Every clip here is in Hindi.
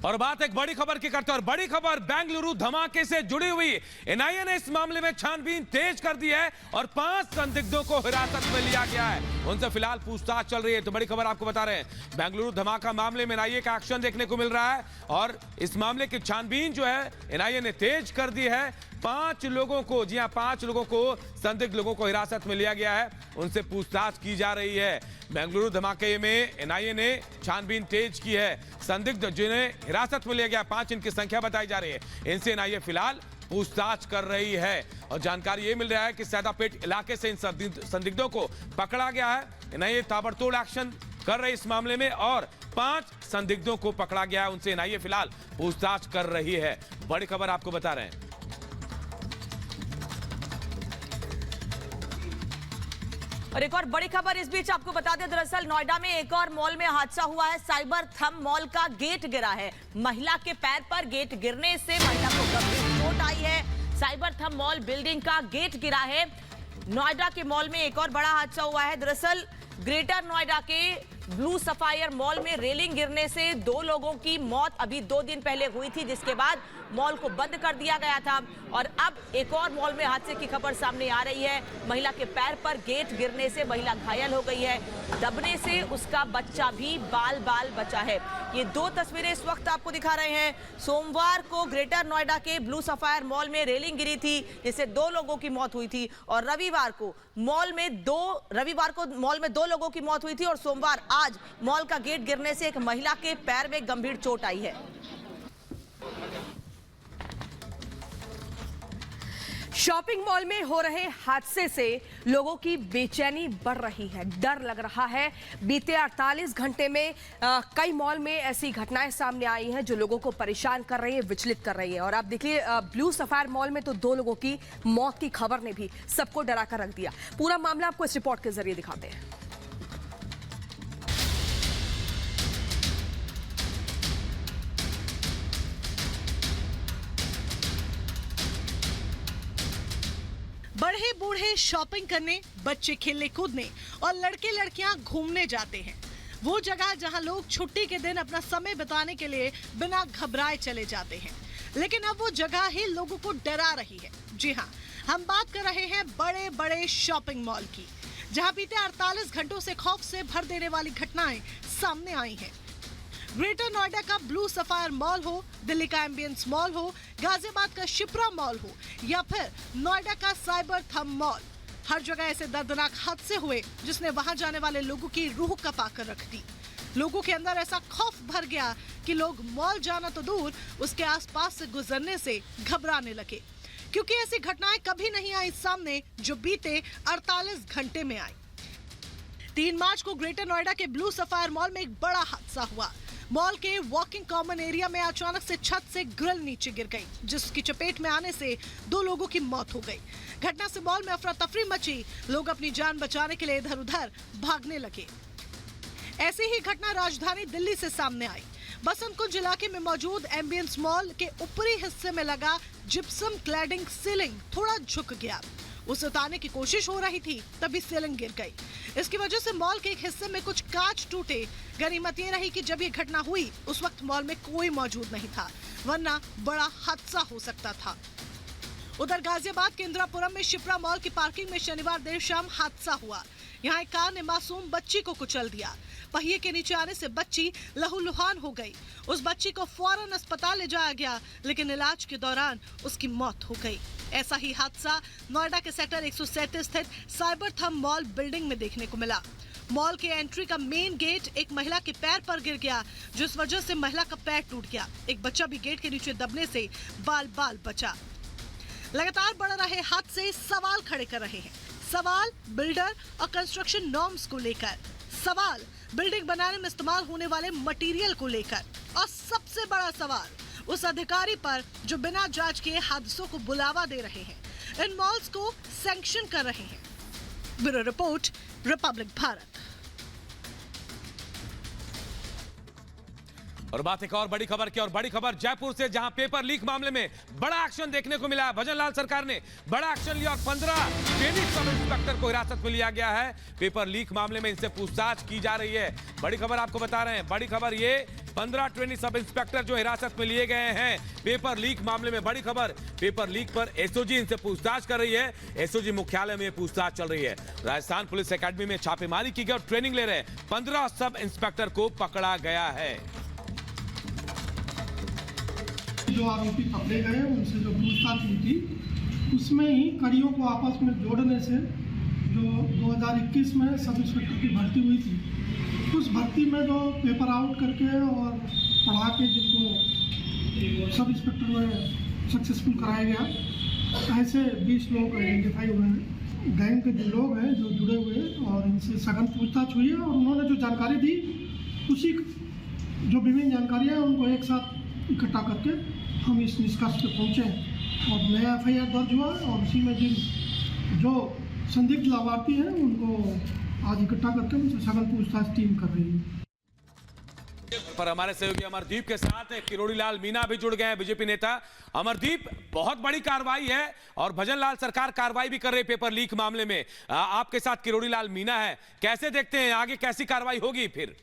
और बात एक बड़ी खबर की करते हैं और बड़ी खबर बेंगलुरु धमाके से जुड़ी हुई। एनआईए ने इस मामले में छानबीन तेज कर दी है और 5 संदिग्धों को हिरासत में लिया गया है। उनसे फिलहाल पूछताछ चल रही है। तो बड़ी खबर आपको बता रहे हैं, बेंगलुरु धमाका मामले में एनआईए का एक्शन देखने को मिल रहा है और इस मामले की छानबीन जो है एनआईए ने तेज कर दी है। 5 लोगों को, जी हां 5 लोगों को, संदिग्ध लोगों को हिरासत में लिया गया है, उनसे पूछताछ की जा रही है। बेंगलुरु धमाके में एनआईए ने छानबीन तेज की है। संदिग्ध जिन्हें हिरासत में लिया गया 5, इनकी संख्या बताई जा रही है। इनसे एनआईए फिलहाल पूछताछ कर रही है और जानकारी ये मिल रहा है कि सैदापेट इलाके से इन संदिग्धों को पकड़ा गया है। एनआईए ताबड़तोड़ एक्शन कर रही इस मामले में और 5 संदिग्धों को पकड़ा गया है। उनसे एनआईए फिलहाल पूछताछ कर रही है। बड़ी खबर आपको बता रहे हैं। और एक और बड़ी खबर इस बीच आपको बता दें, दरअसल नोएडा में एक और मॉल में हादसा हुआ है। साइबर थम मॉल का गेट गिरा है। महिला के पैर पर गेट गिरने से महिला को गंभीर चोट आई है। साइबर थम मॉल बिल्डिंग का गेट गिरा है। नोएडा के मॉल में एक और बड़ा हादसा हुआ है। दरअसल ग्रेटर नोएडा के ब्लू सफायर मॉल में रेलिंग गिरने से 2 लोगों की मौत अभी 2 दिन पहले हुई थी, जिसके बाद मॉल को बंद कर दिया गया था। और अब एक और मॉल में हादसे की खबर सामने आ रही है। महिला के पैर पर गेट गिरने से महिला घायल हो गई है। दबने से उसका बच्चा भी बाल बाल बचा है। ये 2 तस्वीरें इस वक्त आपको दिखा रहे हैं। सोमवार को ग्रेटर नोएडा के ब्लू सफायर मॉल में रेलिंग गिरी थी, जिससे 2 लोगों की मौत हुई थी। और रविवार को मॉल में 2 लोगों की मौत हुई थी और सोमवार आज मॉल का गेट गिरने से एक महिला के पैर में गंभीर चोट आई है। शॉपिंग मॉल में हो रहे हादसे से लोगों की बेचैनी बढ़ रही है, डर लग रहा है। बीते 48 घंटे में कई मॉल में ऐसी घटनाएं सामने आई हैं जो लोगों को परेशान कर रही है, विचलित कर रही है। और आप देखिए, ब्लू सफायर मॉल में तो 2 लोगों की मौत की खबर ने भी सबको डरा कर रख दिया। पूरा मामला आपको इस रिपोर्ट के जरिए दिखाते हैं। बड़े बूढ़े शॉपिंग करने, बच्चे खेलने कूदने और लड़के लड़कियां घूमने जाते हैं। वो जगह जहां लोग छुट्टी के दिन अपना समय बिताने के लिए बिना घबराए चले जाते हैं। लेकिन अब वो जगह ही लोगों को डरा रही है। जी हाँ, हम बात कर रहे हैं बड़े बड़े शॉपिंग मॉल की, जहां बीते 48 घंटों से खौफ से भर देने वाली घटनाएं सामने आई हैं। ग्रेटर नोएडा का ब्लू सफायर मॉल हो, दिल्ली का एम्बियंस मॉल हो, गाजियाबाद का शिप्रा मॉल हो या फिर नोएडा का साइबर थम मॉल, हर जगह ऐसे दर्दनाक हादसे हुए जिसने वहां जाने वाले लोगों की रूह कपा कर रख दी। लोगों के अंदर ऐसा खौफ भर गया कि लोग मॉल जाना तो दूर, उसके आसपास से गुजरने से घबराने लगे, क्योंकि ऐसी घटनाएं कभी नहीं आई सामने जो बीते 48 घंटे में आई। 3 मार्च को ग्रेटर नोएडा के ब्लू सफायर मॉल में एक बड़ा हादसा हुआ। मॉल के वॉकिंग कॉमन एरिया में अचानक से छत से ग्रिल नीचे गिर गई, जिसकी चपेट में आने से 2 लोगों की मौत हो गई। घटना से मॉल में अफरा तफरी मची। लोग अपनी जान बचाने के लिए इधर उधर भागने लगे। ऐसी ही घटना राजधानी दिल्ली से सामने आई। बसंत कुंज इलाके में मौजूद एम्बियंस मॉल के ऊपरी हिस्से में लगा जिप्सम क्लैडिंग सीलिंग थोड़ा झुक गया। उसे उतारने की कोशिश हो रही थी, तभी सीलिंग गिर गई। इसकी वजह से मॉल के एक हिस्से में कुछ कांच टूटे। गनीमत ये रही कि जब ये घटना हुई उस वक्त मॉल में कोई मौजूद नहीं था, वरना बड़ा हादसा हो सकता था। उधर गाजियाबाद के इंदिरापुरम में शिप्रा मॉल की पार्किंग में शनिवार देर शाम हादसा हुआ। यहाँ एक कार ने मासूम बच्ची को कुचल दिया। पहिए के नीचे आने से बच्ची लहूलुहान हो गई। उस बच्ची को फौरन अस्पताल ले जाया गया, लेकिन इलाज के दौरान उसकी मौत हो गई। ऐसा ही हादसा नोएडा के सेक्टर 137 स्थित साइबर थम मॉल बिल्डिंग में देखने को मिला। मॉल के एंट्री का मेन गेट एक महिला के पैर पर गिर गया, जिस वजह से महिला का पैर टूट गया। एक बच्चा भी गेट के नीचे दबने से बाल बाल बचा। लगातार बढ़ रहे हादसे सवाल खड़े कर रहे हैं। सवाल बिल्डर और कंस्ट्रक्शन नॉर्म्स को लेकर, सवाल बिल्डिंग बनाने में इस्तेमाल होने वाले मटेरियल को लेकर, और सबसे बड़ा सवाल उस अधिकारी पर जो बिना जांच के हादसों को बुलावा दे रहे हैं, इन मॉल्स को सैंक्शन कर रहे हैं। Bureau report, Republic Bharat. और बात एक और बड़ी खबर की, और बड़ी खबर जयपुर से, जहां पेपर लीक मामले में बड़ा एक्शन देखने को मिला है। भजनलाल सरकार ने बड़ा एक्शन लिया और 15 ट्रेनिंग सब इंस्पेक्टर को हिरासत में लिया गया है। पेपर लीक मामले में इनसे पूछताछ की जा रही है। बड़ी खबर आपको बता रहे हैं, बड़ी खबर ये 15 ट्रेनिंग सब इंस्पेक्टर जो हिरासत में लिए गए हैं पेपर लीक मामले में। बड़ी खबर, पेपर लीक पर एसओजी इनसे पूछताछ कर रही है। एसओजी मुख्यालय में पूछताछ चल रही है। राजस्थान पुलिस एकेडमी में छापेमारी की गई और ट्रेनिंग ले रहे 15 सब इंस्पेक्टर को पकड़ा गया है। जो आरोपी पकड़े गए उनसे जो पूछताछ हुई थी उसमें ही कड़ियों को आपस में जोड़ने से जो 2021 में सब इंस्पेक्टर की भर्ती हुई थी, उस भर्ती में जो पेपर आउट करके और पढ़ा के जिनको सब इंस्पेक्टर में सक्सेसफुल कराया गया, ऐसे 20 लोग आइडेंटिफाई हुए हैं। गैंग के जो लोग हैं जो जुड़े हुए हैं और इनसे सघन पूछताछ हुई है और उन्होंने जो जानकारी दी उसी जो विभिन्न जानकारियाँ हैं उनको एक साथ इकट्ठा करके हम इस निष्कर्ष पे पहुँचे और नया एफआईआर दर्ज हुआ और उसी में जिन जो संदिग्ध लाभार्थी हैं उनको आज इकट्ठा करके उनसे सघन पूछताछ टीम कर रही है। पर हमारे सहयोगी अमरदीप के साथ किरोड़ी लाल मीणा भी जुड़ गए हैं, बीजेपी नेता। अमरदीप, बहुत बड़ी कार्रवाई है और भजनलाल सरकार कार्रवाई भी कर रही है पेपर लीक मामले में। आपके साथ किरोड़ी लाल मीणा है, कैसे देखते हैं आगे कैसी कार्रवाई होगी फिर?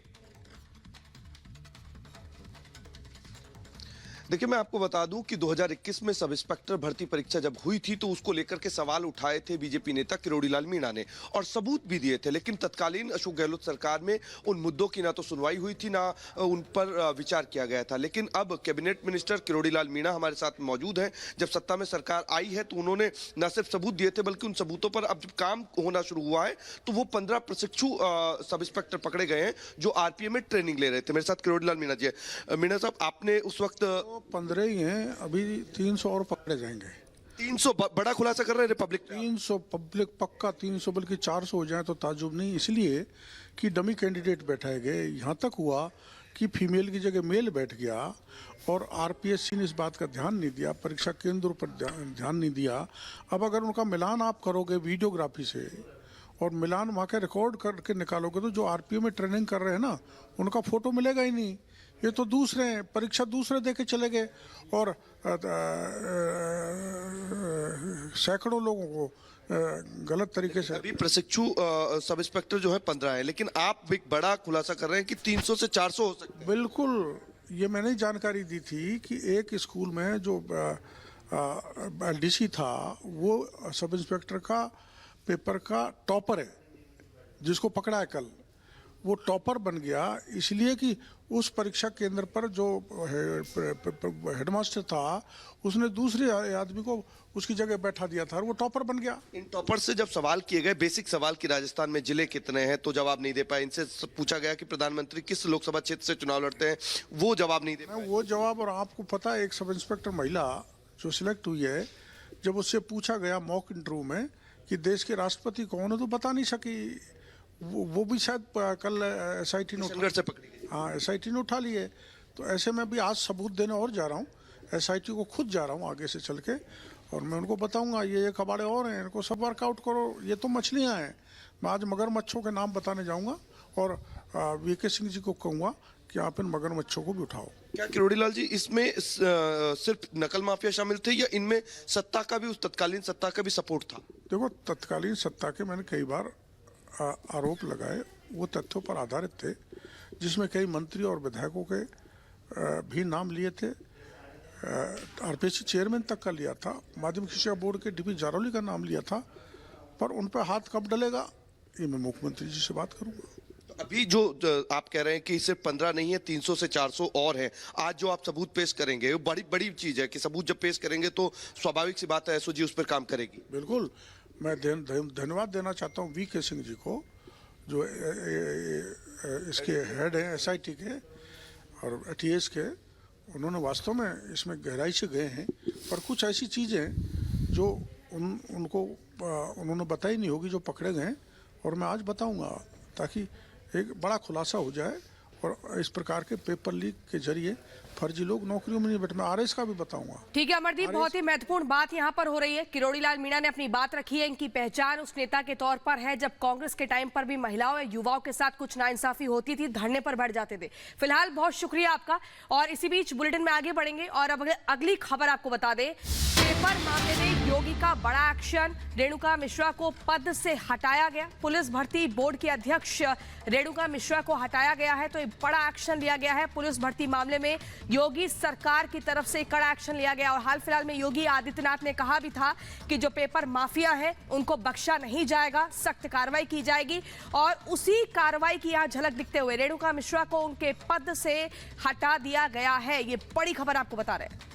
देखिए, मैं आपको बता दूं कि 2021 में सब इंस्पेक्टर भर्ती परीक्षा जब हुई थी तो उसको लेकर के सवाल उठाए थे बीजेपी नेता किरोड़ी लाल मीणा ने और सबूत भी दिए थे, लेकिन तत्कालीन अशोक गहलोत सरकार में उन मुद्दों की ना तो सुनवाई हुई थी ना उन पर विचार किया गया था। लेकिन अब कैबिनेट मिनिस्टर किरोड़ी लाल मीणा हमारे साथ मौजूद हैं। जब सत्ता में सरकार आई है तो उन्होंने न सिर्फ सबूत दिए थे बल्कि उन सबूतों पर अब जब काम होना शुरू हुआ है तो वो 15 प्रशिक्षु सब इंस्पेक्टर पकड़े गए हैं जो आरपीएफ में ट्रेनिंग ले रहे थे। मेरे साथ किरोड़ी लाल मीणा जी है। मीणा साहब, आपने उस वक्त 15 ही हैं, अभी 300 और पकड़े जाएंगे। 300 बड़ा खुलासा कर रहे हैं रिपब्लिक। 300 पब्लिक पक्का 300 बल्कि 400 हो जाए तो ताजुब नहीं, इसलिए कि डमी कैंडिडेट बैठाए गए। यहाँ तक हुआ कि फीमेल की जगह मेल बैठ गया और आरपीएससी ने इस बात का ध्यान नहीं दिया, परीक्षा केंद्र पर ध्यान नहीं दिया। अब अगर उनका मिलान आप करोगे वीडियोग्राफी से और मिलान वहाँ के रिकॉर्ड करके निकालोगे तो जो आरपीएफ में ट्रेनिंग कर रहे हैं ना उनका फोटो मिलेगा ही नहीं। ये तो दूसरे हैं, परीक्षा दूसरे देके चले गए और सैकड़ों लोगों को गलत तरीके से। अभी प्रशिक्षु सब इंस्पेक्टर जो है 15 है, लेकिन आप एक बड़ा खुलासा कर रहे हैं कि 300 से 400 हो सकते हैं। बिल्कुल, ये मैंने जानकारी दी थी कि एक स्कूल में जो एलडीसी था वो सब इंस्पेक्टर का पेपर का टॉपर है, जिसको पकड़ा है कल। वो टॉपर बन गया इसलिए कि उस परीक्षा केंद्र पर जो हेडमास्टर था उसने दूसरे आदमी को उसकी जगह बैठा दिया था और वो टॉपर बन गया। इन टॉपर से जब सवाल किए गए, बेसिक सवाल कि राजस्थान में जिले कितने हैं, तो जवाब नहीं दे पाए। इनसे पूछा गया कि प्रधानमंत्री किस लोकसभा क्षेत्र से चुनाव लड़ते हैं, वो जवाब नहीं दे पाए। वो जवाब, और आपको पता है एक सब इंस्पेक्टर महिला जो सिलेक्ट हुई है, जब उससे पूछा गया मॉक इंटरव्यू में कि देश के राष्ट्रपति कौन है तो बता नहीं सकी। वो भी शायद कल एसआईटी ने एसआईटी ने उठा लिए। तो ऐसे में भी आज सबूत देने और जा रहा हूँ, एसआईटी को खुद जा रहा हूँ आगे से चल के, और मैं उनको बताऊंगा ये कबाड़े और हैं, इनको सब वर्कआउट करो। ये तो मछलियाँ हैं। मैं आज मगरमच्छों के नाम बताने जाऊँगा और वीके सिंह जी को कहूँगा कि आप इन मगरमच्छों को भी उठाओ। क्या किरोड़ी लाल जी, इसमें सिर्फ नकल माफिया शामिल थे या इनमें सत्ता का भी, उस तत्कालीन सत्ता का भी सपोर्ट था? देखो, तत्कालीन सत्ता के मैंने कई बार आरोप लगाए, वो तथ्यों पर आधारित थे, जिसमें कई मंत्री और विधायकों के भी नाम लिए थे। आरपीएससी चेयरमैन तक का लिया था, माध्यमिक शिक्षा बोर्ड के डीपी जारौली का नाम लिया था। पर उन पर हाथ कब डलेगा ये मैं मुख्यमंत्री जी से बात करूंगा। तो अभी जो आप कह रहे हैं कि सिर्फ 15 नहीं है, 300 से 400 और हैं। आज जो आप सबूत पेश करेंगे वो बड़ी चीज है कि सबूत जब पेश करेंगे तो स्वाभाविक सी बात है एसओजी उस पर काम करेगी। बिल्कुल, मैं धन्यवाद देना चाहता हूँ वीके सिंह जी को, जो इसके हेड हैं एसआईटी के और टीएस के। उन्होंने वास्तव में इसमें गहराई से गए हैं, पर कुछ ऐसी चीज़ें जो उनको उन्होंने बताई नहीं होगी जो पकड़े गए, और मैं आज बताऊंगा ताकि एक बड़ा खुलासा हो जाए और इस प्रकार के पेपर लीक के जरिए फर्जी लोग नौकरियों में नहीं बैठे। मैं आरएस का भी बताऊंगा। ठीक है अमरदीप, बहुत ही महत्वपूर्ण बात यहाँ पर हो रही है। किरोड़ी लाल मीणा ने अपनी बात रखी है। इनकी पहचान उस नेता के तौर पर है जब कांग्रेस के टाइम पर भी महिलाओं या युवाओं के साथ कुछ नाइंसाफी होती थी, धरने पर बैठ जाते थे। फिलहाल बहुत शुक्रिया आपका। और इसी बीच बुलेटिन में आगे बढ़ेंगे और अब अगली खबर आपको बता दें। पेपर मामले में योगी का बड़ा एक्शन, रेणुका मिश्रा को पद से हटाया गया। पुलिस भर्ती बोर्ड के अध्यक्ष रेणुका मिश्रा को हटाया गया है, तो एक बड़ा एक्शन लिया गया है। पुलिस भर्ती मामले में योगी सरकार की तरफ से कड़ा एक्शन लिया गया और हाल फिलहाल में योगी आदित्यनाथ ने कहा भी था कि जो पेपर माफिया है उनको बख्शा नहीं जाएगा, सख्त कार्रवाई की जाएगी। और उसी कार्रवाई की यहां झलक दिखते हुए रेणुका मिश्रा को उनके पद से हटा दिया गया है। ये बड़ी खबर आपको बता रहे हैं।